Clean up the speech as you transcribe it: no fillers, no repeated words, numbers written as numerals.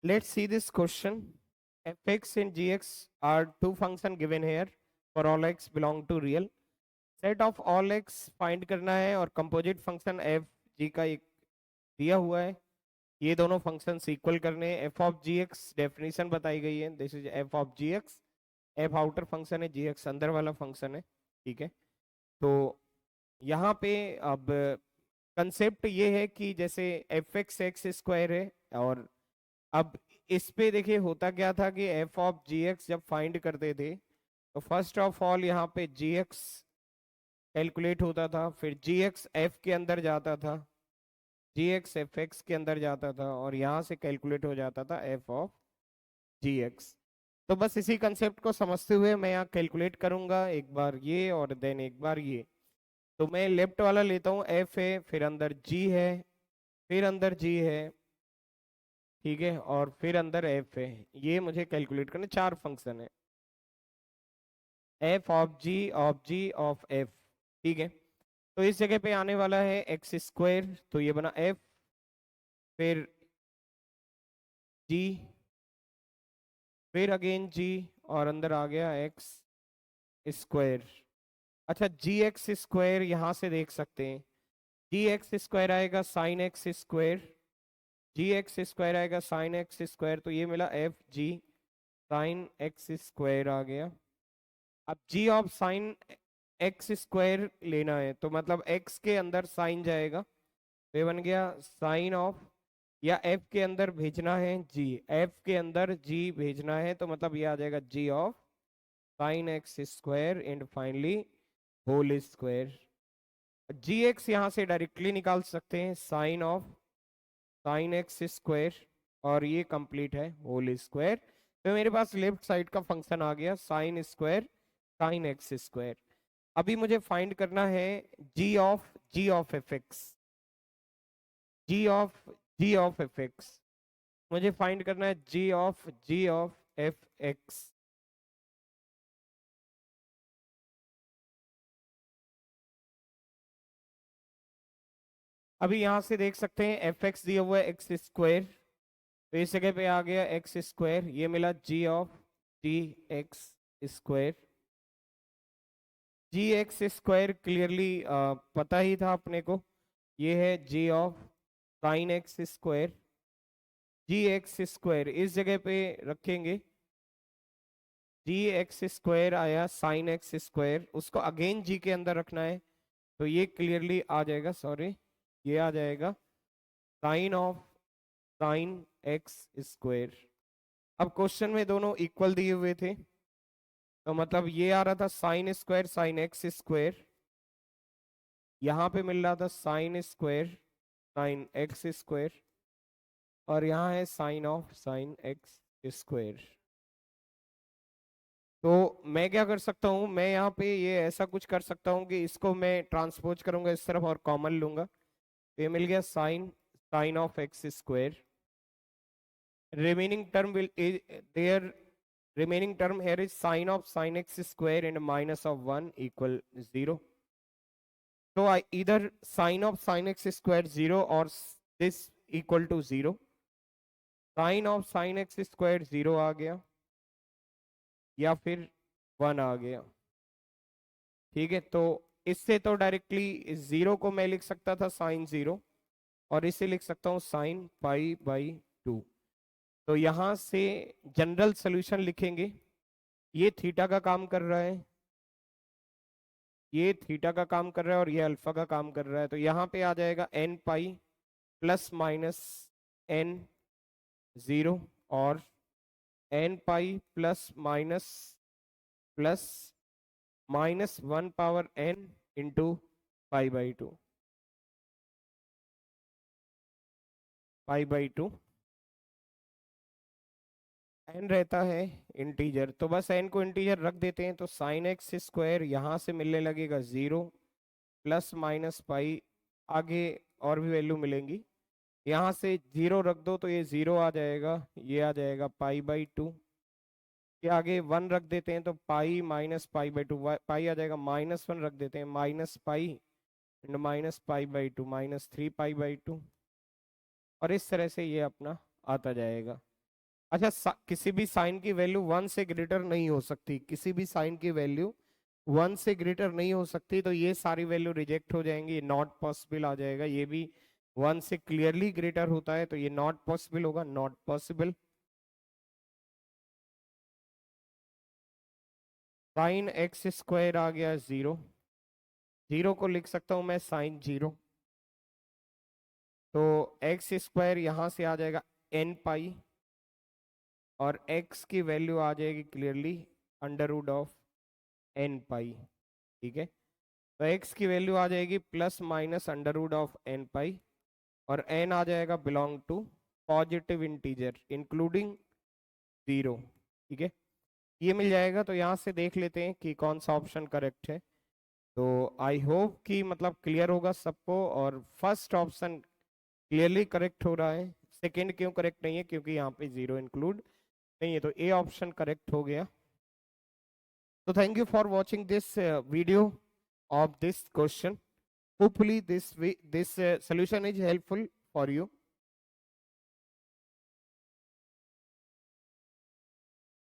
Let's see this question. Fx and gx are two functions given here for all x belong to real. Set of all x find करना है और composite function f g का एक दिया हुआ है. ये दोनों फंक्शंस इक्वल करने हैं. f ऑफ gx डेफिनेशन बताई गई है. This is f of gx. f outer function है, gx अंदर वाला फंक्शन है. ठीक है. तो यहाँ पे अब कंसेप्ट ये है कि जैसे एफ एक्स एक्स स्क्वायर है और अब इस पे देखिए होता क्या था कि एफ ऑफ जी एक्स जब फाइंड करते थे तो फर्स्ट ऑफ ऑल यहाँ पे जी एक्स कैलकुलेट होता था, फिर जी एक्स एफ के अंदर जाता था, जी एक्स एफ एक्स के अंदर जाता था और यहाँ से कैलकुलेट हो जाता था एफ ऑफ जी एक्स. तो बस इसी कंसेप्ट को समझते हुए मैं यहाँ कैलकुलेट करूंगा, एक बार ये और देन एक बार ये. तो मैं लेफ्ट वाला लेता हूँ, एफ है, फिर अंदर जी है, फिर अंदर जी है, ठीक है, और फिर अंदर एफ है. ये मुझे कैलकुलेट करना, चार फंक्शन है. F of G of F. ठीक है. तो इस जगह पे आने वाला है एक्स स्क्वायर, तो ये बना एफ, फिर जी, फिर अगेन जी, और अंदर आ गया एक्स स्क्वायर. अच्छा, जी एक्स स्क्वायर यहां से देख सकते हैं. जी एक्स स्क्वायर आएगा sine X square, G X square आएगा साइन एक्स स्क्वायर, तो ये मिला F G sine X square आ गया. अब G of sine X square लेना है तो मतलब एक्स के अंदर साइन जाएगा, तो ये बन गया साइन ऑफ, या एफ के अंदर भेजना है जी, एफ के अंदर जी भेजना है तो मतलब ये आ जाएगा G of sine X square and finally whole square. G X यहाँ से डायरेक्टली निकाल सकते हैं, sine of sine X square, और ये कंप्लीट है होल स्क्वायर. तो मेरे पास लेफ्ट साइड का फंक्शन आ गया sine square sine X square. अभी मुझे फाइंड करना है G of F X, G of F X. मुझे फाइंड करना है जी ऑफ एफ एक्स. अभी यहां से देख सकते हैं एफ एक्स दिया हुआ है एक्स स्क्वायर, तो इस जगह पे आ गया एक्स स्क्वायर, ये मिला G of G X square. G X square clearly पता ही था अपने को, ये है G of sine X square. G X square इस जगह पे रखेंगे, जी एक्स स्क्वायर आया साइन एक्स स्क्वायर, उसको अगेन जी के अंदर रखना है, तो ये क्लियरली आ जाएगा, सॉरी ये आ जाएगा sine of sine X square. अब क्वेश्चन में दोनों इक्वल दिए हुए थे, तो मतलब ये आ रहा था sine square sine X square, यहाँ पे मिल रहा था sine square sine X square, और यहाँ है sine of sine X square. तो मैं क्या कर सकता हूँ, मैं यहाँ पे ये ऐसा कुछ कर सकता हूँ कि इसको मैं ट्रांसपोज करूंगा इस तरफ और कॉमन लूंगा, तो ये मिल गया sine sine of X square. Remaining term will there, remaining term here is sine of sin x square and minus of 1 equal 0. So I either sine of sin x square 0 or this equal to 0. Sine of sin x square 0 आ गया या फिर 1 आ गया. ठीक है, तो इससे तो directly 0 को मैं लिख सकता था साइन 0, और इसे लिख सकता हूँ साइन पाई बाई 2. तो यहां से जनरल सोल्यूशन लिखेंगे, ये थीटा का काम कर रहा है, ये थीटा का काम कर रहा है और ये अल्फा का काम कर रहा है, तो यहाँ पे आ जाएगा N pi plus minus N 0 और N pi plus minus 1 power N into pi by 2, pi by 2. N रहता है इंटीजर, तो बस एन को इंटीजर रख देते हैं, तो साइन एक्स स्क्वायर यहाँ से मिलने लगेगा 0 प्लस माइनस पाई, आगे और भी वैल्यू मिलेंगी, यहाँ से 0 रख दो तो ये 0 आ जाएगा, ये आ जाएगा पाई बाई 2 के आगे 1 रख देते हैं तो पाई माइनस पाई बाई 2, पाई आ जाएगा, -1 रख देते हैं minus pi and minus pi by 2 -3 pi by 2, और इस तरह से ये अपना आता जाएगा. अच्छा, किसी भी साइन की वैल्यू 1 से ग्रेटर नहीं हो सकती, किसी भी साइन की वैल्यू 1 से ग्रेटर नहीं हो सकती, तो ये सारी वैल्यू रिजेक्ट हो जाएंगी, नॉट पॉसिबल आ जाएगा। ये भी 1 से क्लियरली ग्रेटर होता है, तो ये नॉट पॉसिबल होगा, not possible. Sine X square आ गया 0, 0 को लिख सकता हूं मैं साइन 0, तो एक्स स्क्वायर यहां से आ जाएगा एन पाई, और x की वैल्यू आ जाएगी clearly under root of N pi. ठीक है, तो x की वैल्यू आ जाएगी plus minus under root of N pi, और n आ जाएगा belong to positive integer including 0। ठीक है, ये मिल जाएगा। तो यहाँ से देख लेते हैं कि कौन सा ऑप्शन करेक्ट है। तो आई होप कि मतलब क्लियर होगा सबको, और फर्स्ट ऑप्शन क्लियरली करेक्ट हो रहा है। सेकंड क्यों करेक्ट नहीं है, क्योंकि यहाँ पे 0 इंक्लूड नहीं है, तो ए ऑप्शन करेक्ट हो गया। So thank you for watching this video of this question. Hopefully this solution is helpful for you.